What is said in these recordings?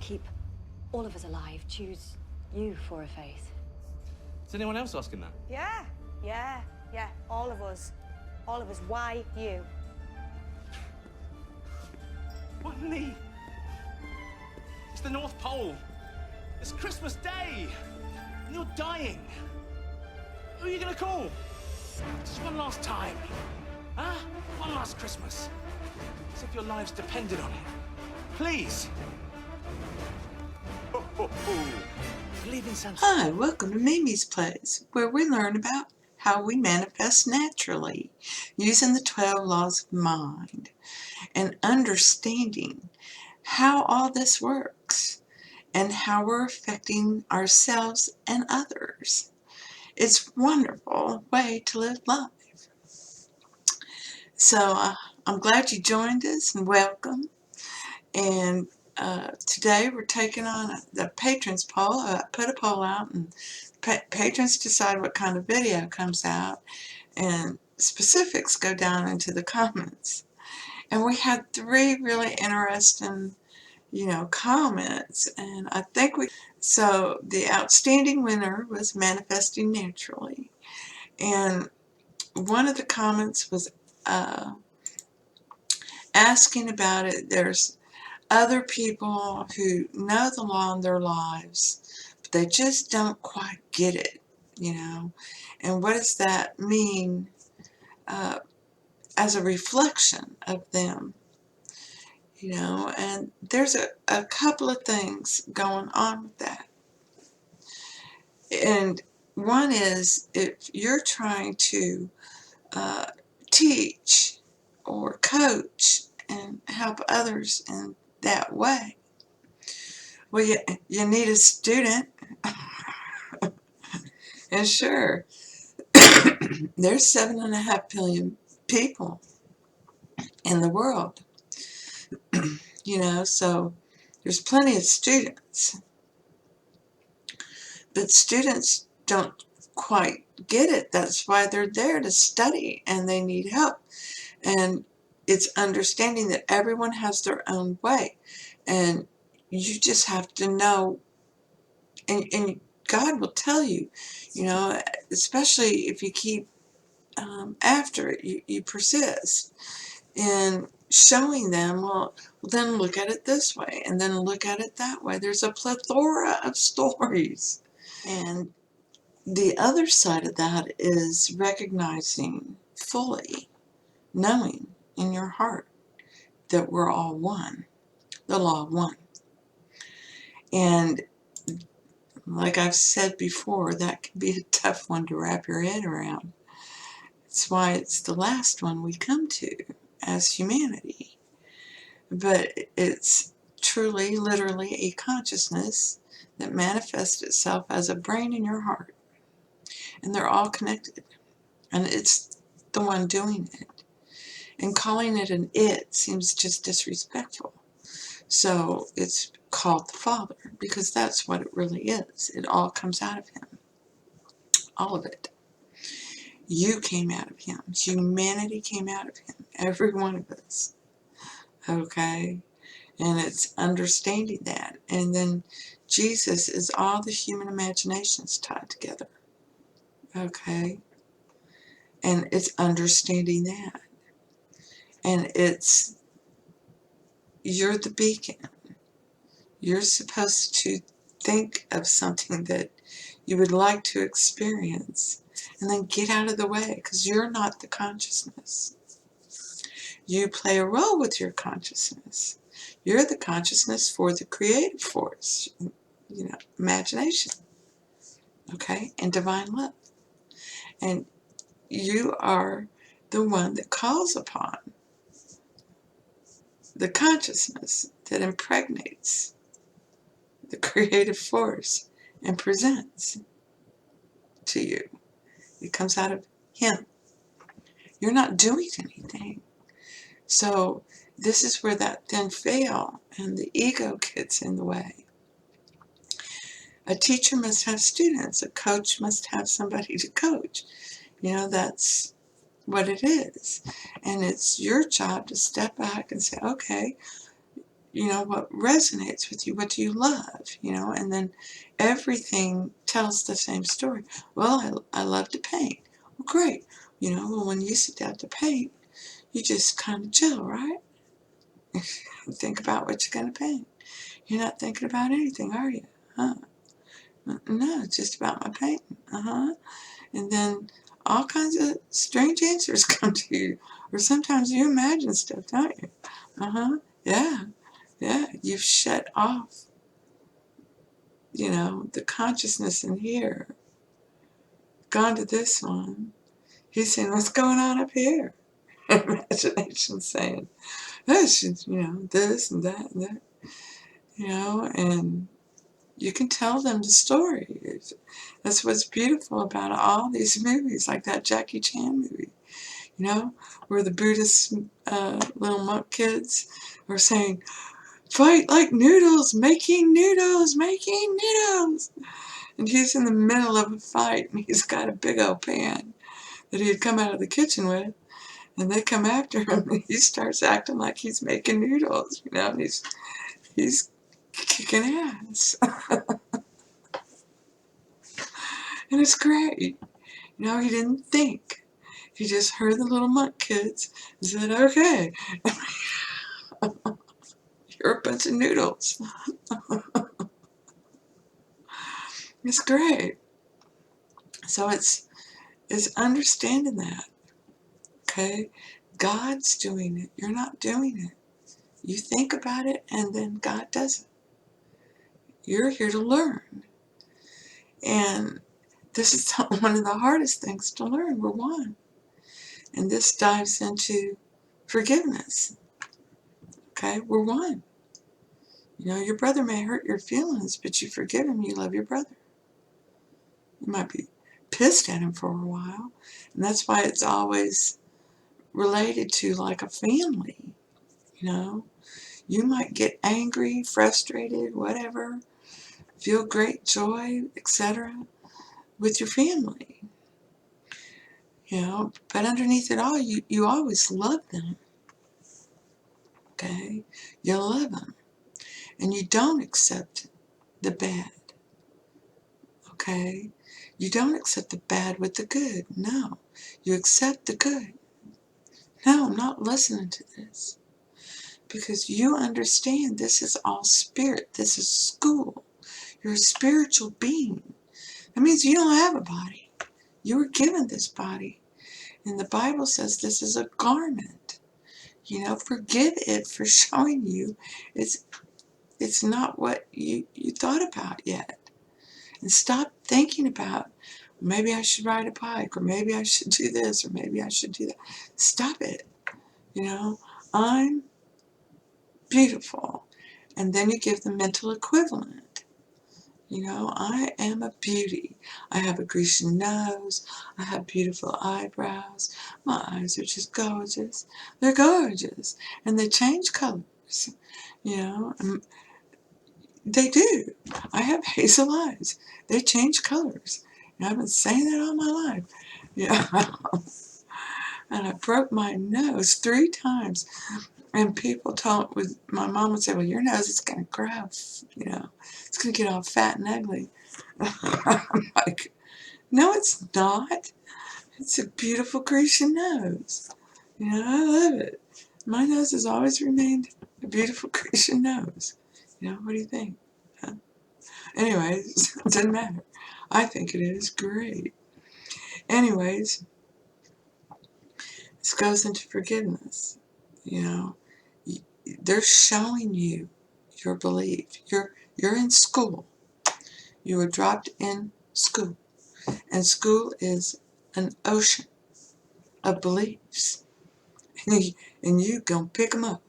keep all of us alive, choose you for a faith. Is anyone else asking that? Yeah. All of us. All of us. Why you? What, me? It's the North Pole. It's Christmas Day. And you're dying. Who are you gonna call? Just one last time. Huh? One last Christmas. As if your lives depended on it. Please. Ho, ho, ho. Believe in Santa. Hi, welcome to Mimi's Place, where we learn about how we manifest naturally using the 12 laws of mind and understanding how all this works and how we're affecting ourselves and others. It's a wonderful way to live life. So I'm glad you joined us and welcome. And today we're taking on the patrons poll. I put a poll out and patrons decide what kind of video comes out, and specifics go down into the comments. And we had 3 really interesting, comments, and I think so the outstanding winner was manifesting naturally. And one of the comments was asking about it. There's other people who know the law in their lives, but they just don't quite get it, And what does that mean as a reflection of them, And there's a couple of things going on with that. And one is, if you're trying to teach or coach and help others in that way, well, you need a student. And sure, there's 7.5 billion people in the world, so there's plenty of students. But students don't quite get it. That's why they're there, to study, and they need help. And it's understanding that everyone has their own way. And you just have to know, and God will tell you, especially if you keep after it, you persist in showing them, well, then look at it this way, and then look at it that way. There's a plethora of stories. And the other side of that is recognizing fully, knowing in your heart that we're all one, the law of one. And like I've said before, that can be a tough one to wrap your head around. It's why it's the last one we come to as humanity. But it's truly, literally a consciousness that manifests itself as a brain in your heart. And they're all connected. And it's the one doing it. And calling it an it seems just disrespectful. So it's called the Father, because that's what it really is. It all comes out of Him. All of it. You came out of Him. Humanity came out of Him. Every one of us. Okay? And it's understanding that. And then Jesus is all the human imaginations tied together. Okay? And it's understanding that. And you're the beacon. You're supposed to think of something that you would like to experience and then get out of the way, because you're not the consciousness. You play a role with your consciousness. You're the consciousness for the creative force, imagination, okay, and divine love. And you are the one that calls upon the consciousness that impregnates the creative force and presents to you. It comes out of Him. You're not doing anything. So this is where that thin veil and the ego gets in the way. A teacher must have students. A coach must have somebody to coach. That's what it is. And it's your job to step back and say, okay, you know, what resonates with you, what do you love, you know, and then everything tells the same story. Well, I love to paint. Well, great. You know, well, when you sit down to paint, you just kind of chill, right? Think about what you're going to paint. You're not thinking about anything, are you? Huh? No, it's just about my painting. Uh-huh. And then all kinds of strange answers come to you. Or sometimes you imagine stuff, don't you? Uh-huh. Yeah. Yeah. You've shut off, you know, the consciousness in here. Gone to this one. He's saying, what's going on up here? Imagination saying, this, you know, this and that and that. You know, and you can tell them the story. That's what's beautiful about all these movies, like that Jackie Chan movie, you know, where the Buddhist little monk kids are saying, fight like noodles, making noodles, making noodles. And he's in the middle of a fight, and he's got a big old pan that he had come out of the kitchen with, and they come after him, and he starts acting like he's making noodles, you know, and he's kicking ass. And it's great. You know, he didn't think. He just heard the little monk kids and said, okay, you're a bunch of noodles. It's great. So it's understanding that, okay? God's doing it. You're not doing it. You think about it, and then God does it. You're here to learn. And this is one of the hardest things to learn. We're one. And this dives into forgiveness. Okay? We're one. You know, your brother may hurt your feelings, but you forgive him, you love your brother. You might be pissed at him for a while, and that's why it's always related to like a family, you know. You might get angry, frustrated, whatever, feel great joy, etc. with your family, you know, but underneath it all, you always love them, okay? You love them, and you don't accept the bad. Okay? You don't accept the bad with the good. No. You accept the good. No, I'm not listening to this. Because you understand this is all spirit. This is school. You're a spiritual being. That means you don't have a body. You were given this body. And the Bible says this is a garment. You know, forgive it for showing you it's not what you thought about yet. And stop thinking about, maybe I should ride a bike, or maybe I should do this, or maybe I should do that. Stop it. You know, I'm beautiful. And then you give the mental equivalent. You know, I am a beauty. I have a Grecian nose. I have beautiful eyebrows. My eyes are just gorgeous. They're gorgeous. And they change colors. You know, they do. I have hazel eyes. They change colors. And I've been saying that all my life. Yeah. And I broke my nose 3 times. And people my mom would say, well, your nose is going to grow, you know. It's going to get all fat and ugly. I'm like, no, it's not. It's a beautiful Grecian nose. You know, I love it. My nose has always remained a beautiful Grecian nose. You know, what do you think? Huh? Anyways, it doesn't matter. I think it is great. Anyways, this goes into forgiveness. You know, they're showing you your belief. You're in school. You were dropped in school. And school is an ocean of beliefs. And you gonna pick them up.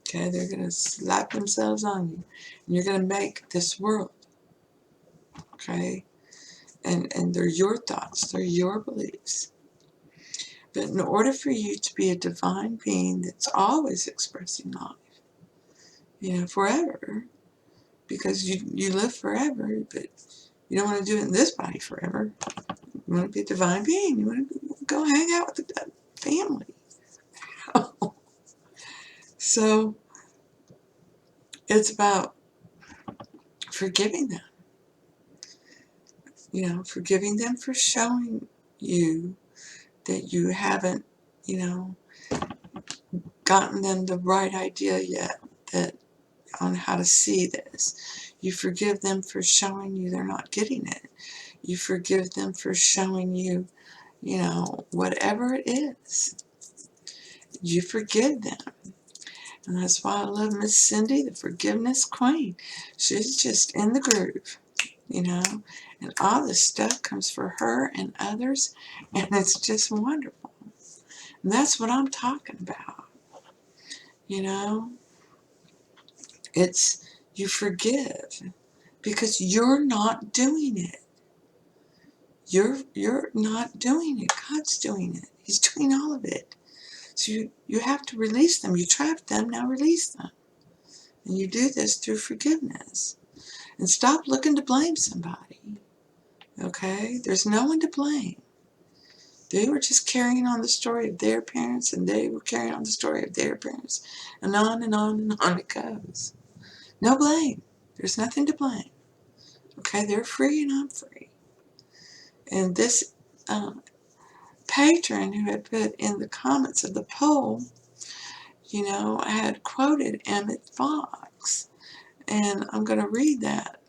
Okay, they're gonna slap themselves on you. And you're gonna make this world. Okay? And they're your thoughts, they're your beliefs. But in order for you to be a divine being that's always expressing life, you know, forever, because you live forever, but you don't want to do it in this body forever. You want to be a divine being. You want to go hang out with the family. So It's about forgiving them. You know, forgiving them for showing you that you haven't, you know, gotten them the right idea yet that on how to see this. You forgive them for showing you they're not getting it. You forgive them for showing you, you know, whatever it is. You forgive them. And that's why I love Miss Cindy, the forgiveness queen. She's just in the groove, you know. And all this stuff comes for her and others. And it's just wonderful. And that's what I'm talking about. You know, it's you forgive because you're not doing it. You're not doing it. God's doing it. He's doing all of it. So you have to release them. You trapped them, now release them. And you do this through forgiveness. And stop looking to blame somebody. Okay? There's no one to blame. They were just carrying on the story of their parents, and they were carrying on the story of their parents. And on and on and on it goes. No blame. There's nothing to blame. Okay? They're free and I'm free. And this patron who had put in the comments of the poll, you know, I had quoted Emmett Fox. And I'm going to read that.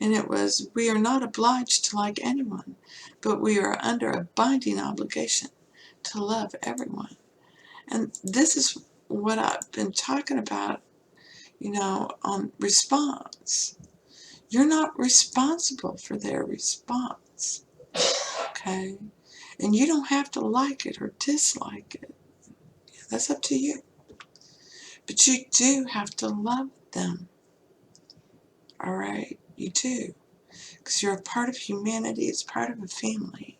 And it was, "We are not obliged to like anyone, but we are under a binding obligation to love everyone." And this is what I've been talking about, you know, on response. You're not responsible for their response, okay? And you don't have to like it or dislike it. That's up to you. But you do have to love them, all right? You do. Because you're a part of humanity. It's part of a family.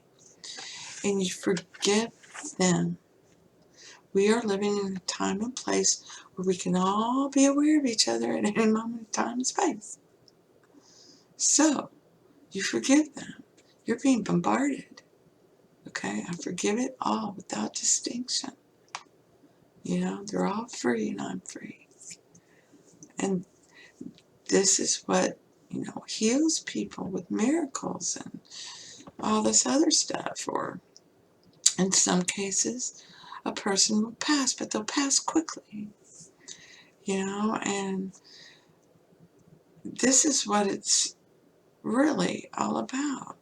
And you forgive them. We are living in a time and place where we can all be aware of each other at any moment of time and space. So, you forgive them. You're being bombarded. Okay? I forgive it all without distinction. You know, they're all free and I'm free. And this is what, you know, heals people with miracles and all this other stuff. Or in some cases, a person will pass, but they'll pass quickly. You know, and this is what it's really all about.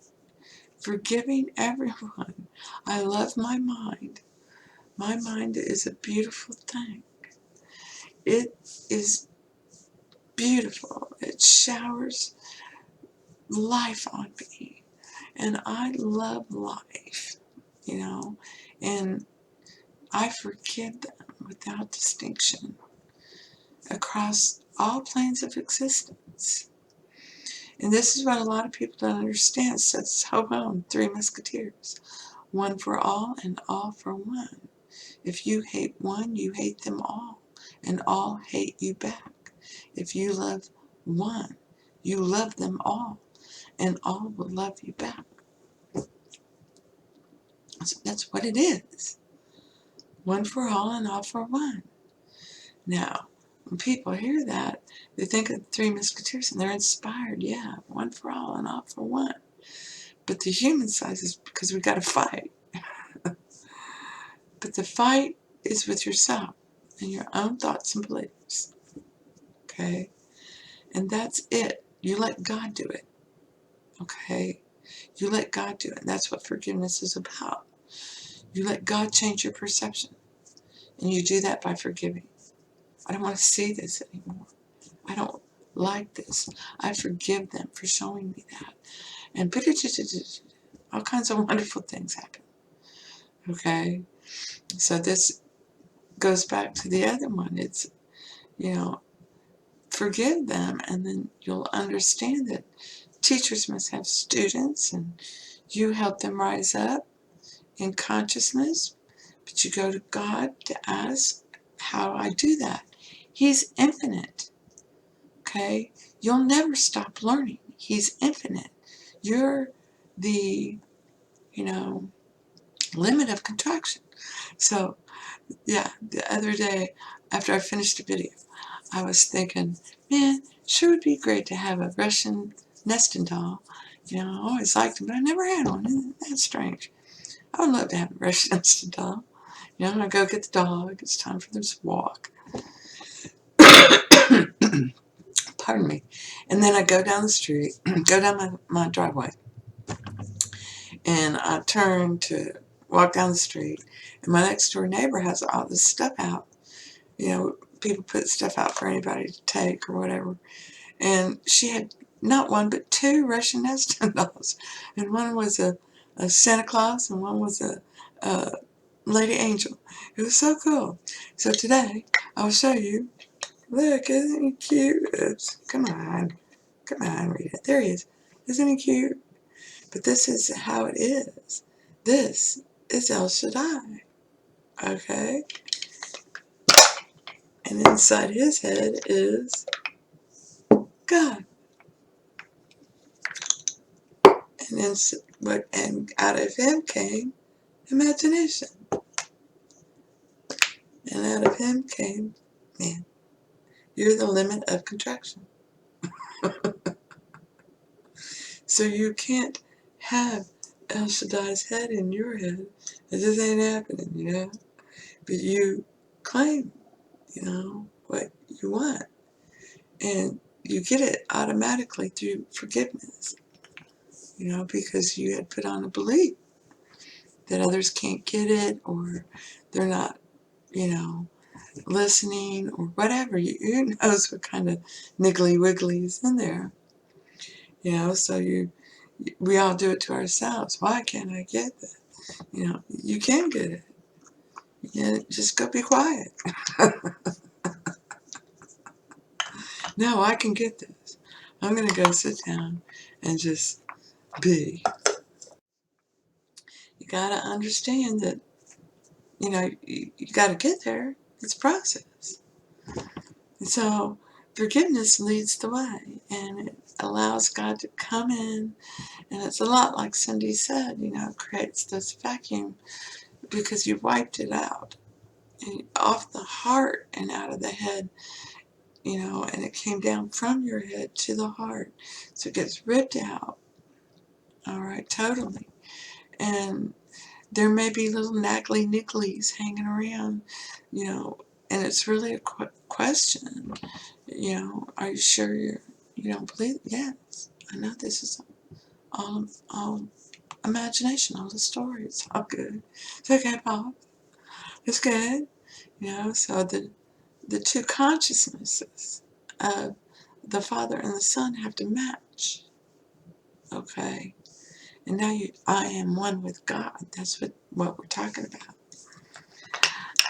Forgiving everyone. I love my mind. My mind is a beautiful thing. It is beautiful. It showers life on me. And I love life, you know, and I forgive them without distinction across all planes of existence. And this is what a lot of people don't understand. So it's ho-hum, Three Musketeers. One for all and all for one. If you hate one, you hate them all, and all hate you back. If you love one, you love them all, and all will love you back. So that's what it is. One for all and all for one. Now, when people hear that, they think of the Three Musketeers and they're inspired. Yeah, one for all and all for one. But the human side is because we got to fight. But the fight is with yourself and your own thoughts and beliefs. Okay? And that's it. You let God do it. Okay? You let God do it. And that's what forgiveness is about. You let God change your perception. And you do that by forgiving. I don't want to see this anymore. I don't like this. I forgive them for showing me that. And all kinds of wonderful things happen. Okay? So this goes back to the other one. It's, you know, forgive them, and then you'll understand that teachers must have students, and you help them rise up in consciousness, but you go to God to ask, how do I do that? He's infinite, okay? You'll never stop learning. He's infinite. You're the, you know, limit of contraction. So, yeah, the other day, after I finished a video, I was thinking, man, sure would be great to have a Russian nesting doll. You know, I always liked them, but I never had one. Isn't that strange? I would love to have a Russian nesting doll. You know, I go get the dog. It's time for this walk. Pardon me. And then I go down the street, go down my driveway, and I turn to walk down the street, and my next door neighbor has all this stuff out. You know, people put stuff out for anybody to take or whatever. And she had not one, but two Russian nesting dolls. And one was a Santa Claus, and one was a Lady Angel. It was so cool. So today, I'll show you. Look, isn't he cute? Oops. Come on, Rita. There he is. Isn't he cute? But this is how it is. This is El Shaddai. Okay? And inside his head is God. And out of him came imagination. And out of him came man. You're the limit of contraction. So you can't have El Shaddai's head in your head. It just ain't happening, you know? But you claim, you know, what you want. And you get it automatically through forgiveness, you know, because you had put on a belief that others can't get it, or they're not, you know, listening, or whatever. You knows what kind of niggly wiggly is in there, you know. So we all do it to ourselves. Why can't I get that? You know, you can get it. Yeah, just go be quiet. No, I can get this. I'm going to go sit down and just be. You got to understand that, you know, you got to get there. It's a process. And so forgiveness leads the way, and it allows God to come in, and it's a lot like Cindy said, you know, it creates this vacuum because you wiped it out, and off the heart and out of the head, you know, and it came down from your head to the heart. So it gets ripped out, all right, totally. And there may be little naggly nicglies hanging around, you know, and it's really a question, you know, are you sure you don't believe it? Yes, I know this is all imagination, all the story, it's all good. It's okay, Bob. It's good, you know. So the two consciousnesses of the Father and the Son have to match, okay? And now I am one with God. That's what we're talking about.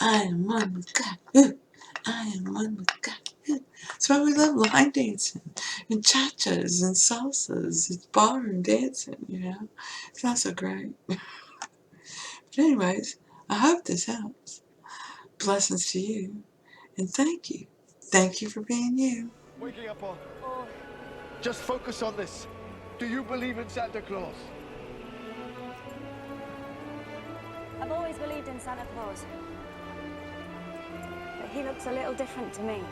I am one with God. Ooh, I am one with God. Ooh. That's why we love line dancing and cha-chas and salsas. It's ballroom dancing, you know. It's not so great. But anyways, I hope this helps. Blessings to you. And thank you. Thank you for being you. Waking up on. Just focus on this. Do you believe in Santa Claus? I've always believed in Santa Claus. But he looks a little different to me.